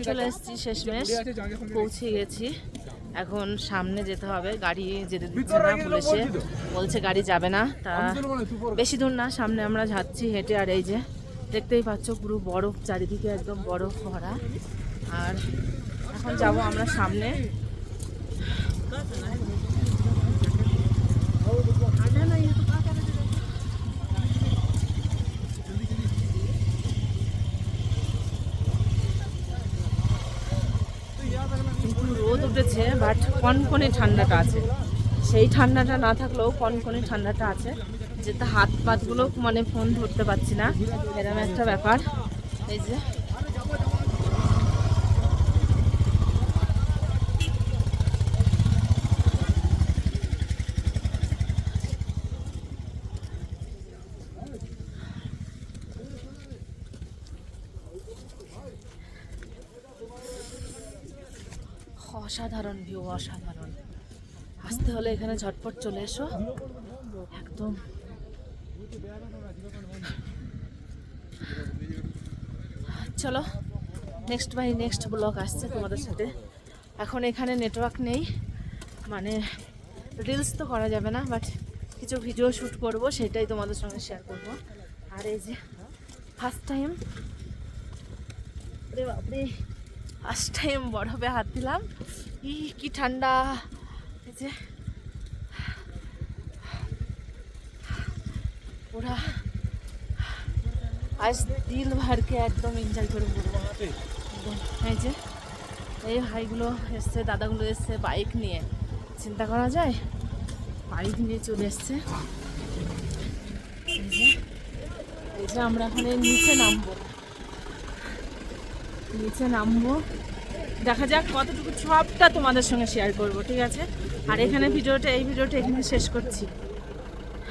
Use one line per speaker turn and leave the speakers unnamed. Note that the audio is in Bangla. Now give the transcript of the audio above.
চলে এসেছি, শেষমেশ পৌঁছে গেছি। এখন সামনে যেতে হবে, গাড়ি যেতে দিচ্ছে না, পুলিশে বলছে গাড়ি যাবে না। তা বেশি দূর না, সামনে আমরা যাচ্ছি হেঁটে। আর এই যে দেখতেই পাচ্ছ পুরো বরফ, চারিদিকে একদম বরফ ভরা। আর এখন যাব আমরা সামনে। কিন্তু রোদ উঠেছে, বাট কনকনে ঠান্ডাটা আছে। সেই ঠান্ডাটা না থাকলেও কনকনে ঠান্ডাটা আছে, যেটা হাত পাতগুলো মানে ফোন ধরতে পারছি না, এরকম একটা ব্যাপার। এই যে অসাধারণ ভিউ, অসাধারণ। আসতে হলে এখানে ঝটপট চলে এসো একদম। চলো নেক্সট বাই নেক্সট ব্লগ আসছে তোমাদের সাথে। এখন এখানে নেটওয়ার্ক নেই, মানে রিলস তো করা যাবে না, বাট কিছু ভিডিও শ্যুট করব, সেটাই তোমাদের সঙ্গে শেয়ার করব। আর এই যে ফার্স্ট টাইম, বাপরে ফার্স্ট টাইম বরফে হাত দিলাম। কি ঠান্ডা! এই যে পুরা আজ দিল ভরকে একদম এনজয় করে পড়বো। এই যে এই ভাইগুলো এসছে, দাদাগুলো এসছে বাইক নিয়ে, চিন্তা করা যায়, বাইক নিয়ে চলে এসছে। এই যে আমরা এখানে নিচে নামবো, দেখা যাক কতটুকু, সবটা তোমাদের সঙ্গে শেয়ার করব, ঠিক আছে? আর এখানে এই ভিডিওটা এখানে শেষ করছি।